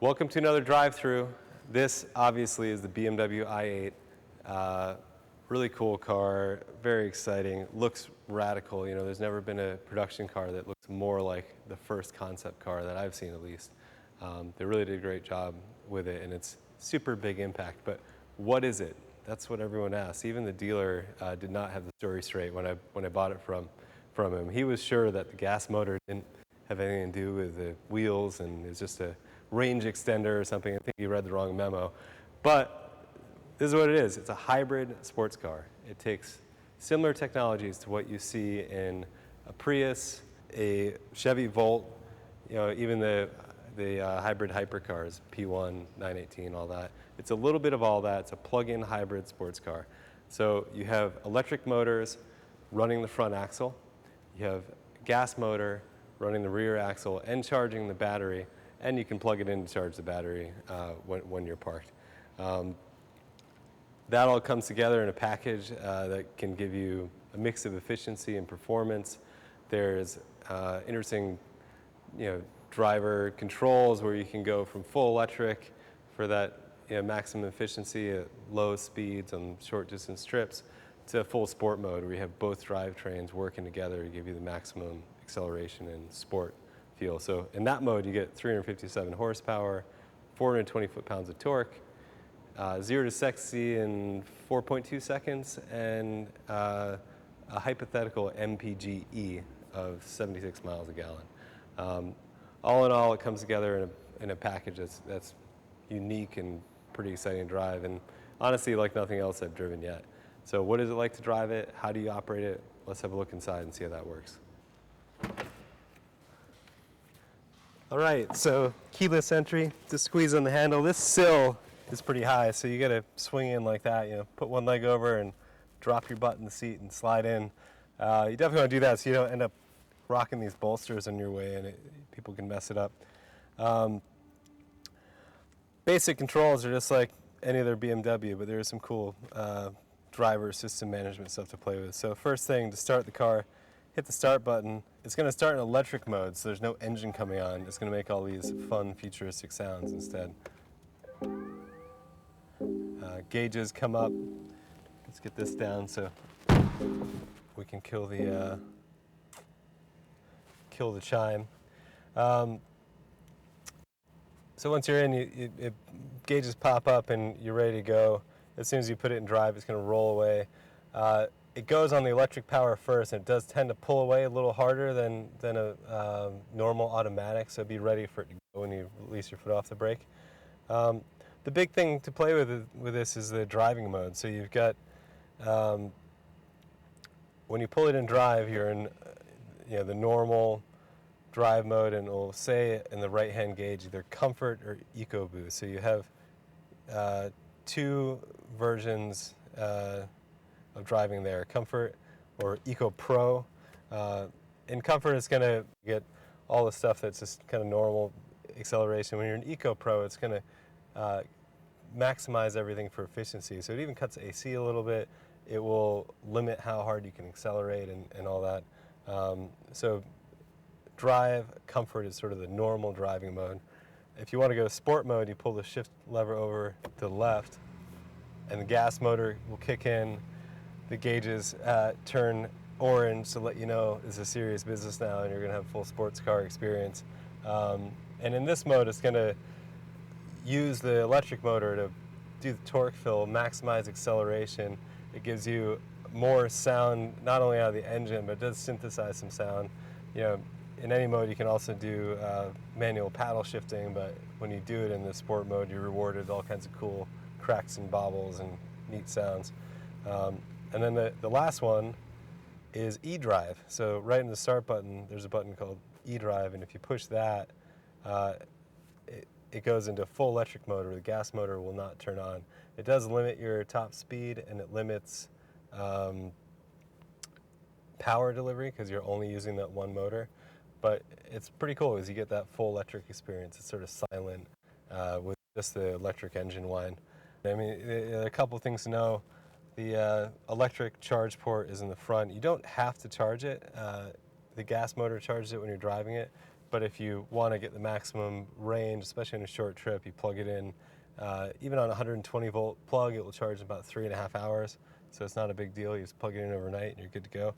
Welcome to another drive-through. This obviously is the BMW I8. Really cool car, very exciting, looks radical. You know, there's never been a production car that looks more like the first concept car that I've seen at least. They really did a great job with it, and it's super big impact. But what is it? That's what everyone asks. Even the dealer did not have the story straight when I bought it from him. He was sure that the gas motor didn't have anything to do with the wheels, and it's just a range extender or something. I think he read the wrong memo. But this is what it is. It's a hybrid sports car. It takes similar technologies to what you see in a Prius, a Chevy Volt, you know, even the hybrid hypercars, P1, 918, all that. It's a little bit of all that. It's a plug-in hybrid sports car. So you have electric motors running the front axle. You have a gas motor running the rear axle and charging the battery, and you can plug it in to charge the battery when you're parked. That all comes together in a package that can give you a mix of efficiency and performance. There's interesting, driver controls where you can go from full electric for that maximum efficiency at low speeds on short distance trips to full sport mode where you have both drivetrains working together to give you the maximum acceleration and sport feel. So in that mode, you get 357 horsepower, 420 foot-pounds of torque, 0 to 60 in 4.2 seconds, and a hypothetical MPGe of 76 miles a gallon. All in all, it comes together in a package that's unique and pretty exciting to drive, and honestly, like nothing else I've driven yet. So what is it like to drive it? How do you operate it? Let's have a look inside and see how that works. All right, so keyless entry, just squeeze on the handle. This sill is pretty high, so you gotta swing in like that, put one leg over and drop your butt in the seat and slide in. You definitely wanna do that so you don't end up rocking these bolsters on your way and people can mess it up. Basic controls are just like any other BMW, but there's some cool driver system management stuff to play with. So first thing, to start the car, hit the start button. It's going to start in electric mode, so there's no engine coming on. It's going to make all these fun, futuristic sounds instead. Gauges come up. Let's get this down so we can kill the chime. So once you're in, gauges pop up and you're ready to go. As soon as you put it in drive, it's going to roll away. It goes on the electric power first, and it does tend to pull away a little harder than a normal automatic, so be ready for it to go when you release your foot off the brake. The big thing to play with this is the driving mode. So you've got, when you pull it in drive, you're in the normal drive mode, and it will say in the right-hand gauge either Comfort or Eco Boost. So you have two versions of driving there, Comfort or Eco Pro. In Comfort, it's going to get all the stuff that's just kind of normal acceleration. When you're in Eco Pro, it's going to maximize everything for efficiency. So it even cuts AC a little bit. It will limit how hard you can accelerate and all that. So drive, Comfort is sort of the normal driving mode. If you want to go sport mode, you pull the shift lever over to the left, and the gas motor will kick in. The gauges turn orange to let you know it's a serious business now and you're going to have full sports car experience. And in this mode, it's going to use the electric motor to do the torque fill, maximize acceleration. It gives you more sound, not only out of the engine, but it does synthesize some sound. In any mode, you can also do manual paddle shifting, but when you do it in the sport mode, you're rewarded all kinds of cool cracks and bobbles and neat sounds. And then the last one is eDrive. So right in the start button, there's a button called eDrive, and if you push that, it goes into full electric mode where the gas motor will not turn on. It does limit your top speed, and it limits power delivery because you're only using that one motor. But it's pretty cool because you get that full electric experience. It's sort of silent with just the electric engine whine. I mean, there are a couple things to know. The electric charge port is in the front. You don't have to charge it. The gas motor charges it when you're driving it, but if you want to get the maximum range, especially on a short trip, you plug it in. Even on a 120-volt plug, it will charge in about 3.5 hours, so it's not a big deal. You just plug it in overnight and you're good to go.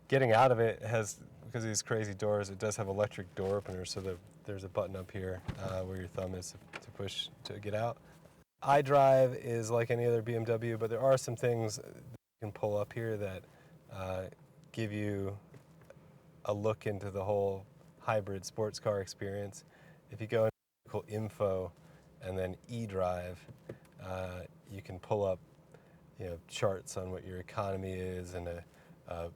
Getting out of it has, because of these crazy doors, it does have electric door openers, so there's a button up here where your thumb is to push to get out. iDrive is like any other BMW, but there are some things that you can pull up here that give you a look into the whole hybrid sports car experience. If you go into vehicle info and then eDrive, you can pull up charts on what your economy is and a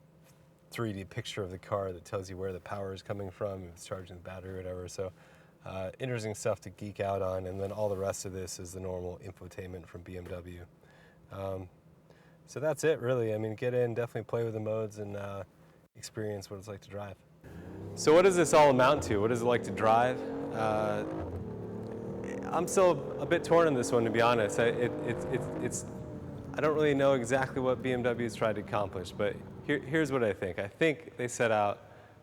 3D picture of the car that tells you where the power is coming from, if it's charging the battery or whatever. So interesting stuff to geek out on, and then all the rest of this is the normal infotainment from BMW. So that's it, really. I mean, get in, definitely play with the modes, and experience what it's like to drive. So what does this all amount to? What is it like to drive? I'm still a bit torn on this one, to be honest. I don't really know exactly what BMW has tried to accomplish, but here's what I think. I think they set out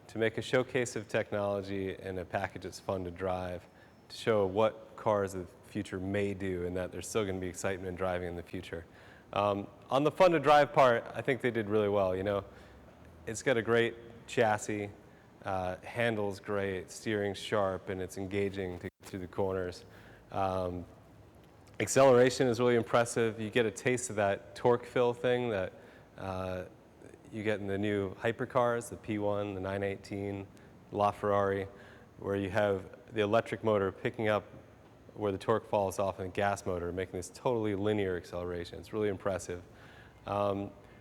to make a showcase of technology and a package that's fun to drive, to show what cars of the future may do, and that there's still going to be excitement in driving in the future. On the fun to drive part, I think they did really well. It's got a great chassis, handles great, steering's sharp, and it's engaging to get through the corners. Acceleration is really impressive. You get a taste of that torque fill thing that you get in the new hypercars, the P1, the 918, LaFerrari, where you have the electric motor picking up where the torque falls off in the gas motor, making this totally linear acceleration. It's really impressive.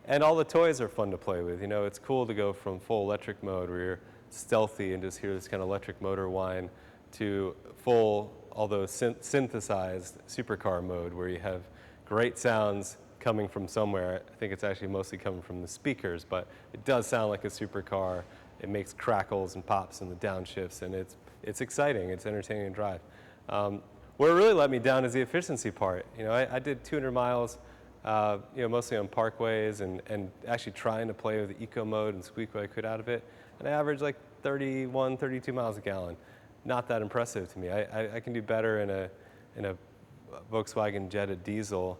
And all the toys are fun to play with. It's cool to go from full electric mode where you're stealthy and just hear this kind of electric motor whine to full, although synthesized supercar mode where you have great sounds coming from somewhere. I think it's actually mostly coming from the speakers, but it does sound like a supercar. It makes crackles and pops in the downshifts, and it's exciting. It's entertaining to drive. Where it really let me down is the efficiency part. I did 200 miles, mostly on parkways and actually trying to play with the eco mode and squeak what I could out of it. And I averaged like 31, 32 miles a gallon. Not that impressive to me. I can do better in a Volkswagen Jetta diesel,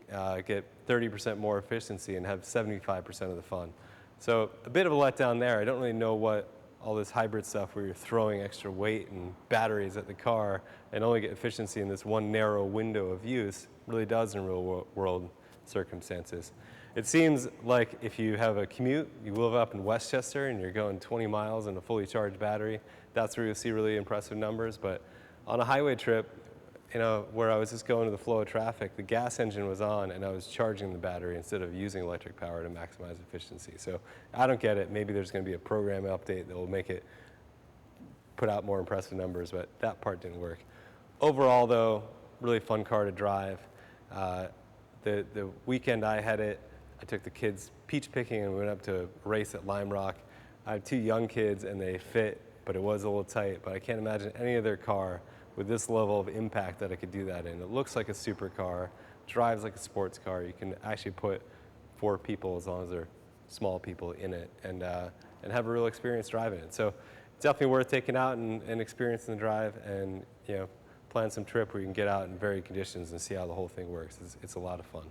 get 30% more efficiency and have 75% of the fun. So a bit of a letdown there. I don't really know what all this hybrid stuff where you're throwing extra weight and batteries at the car and only get efficiency in this one narrow window of use really does in real world circumstances. It seems like if you have a commute, you live up in Westchester and you're going 20 miles in a fully charged battery, that's where you'll see really impressive numbers. But on a highway trip, where I was just going to the flow of traffic, the gas engine was on and I was charging the battery instead of using electric power to maximize efficiency. So I don't get it. Maybe there's going to be a program update that will make it put out more impressive numbers, but that part didn't work. Overall, though, really fun car to drive. The weekend I had it, I took the kids peach picking and we went up to a race at Lime Rock. I have 2 young kids and they fit, but it was a little tight. But I can't imagine any other car with this level of impact that I could do that in. It looks like a supercar, drives like a sports car. You can actually put 4 people, as long as they're small people, in it and have a real experience driving it. So it's definitely worth taking out and experiencing the drive, and plan some trip where you can get out in varied conditions and see how the whole thing works. It's a lot of fun.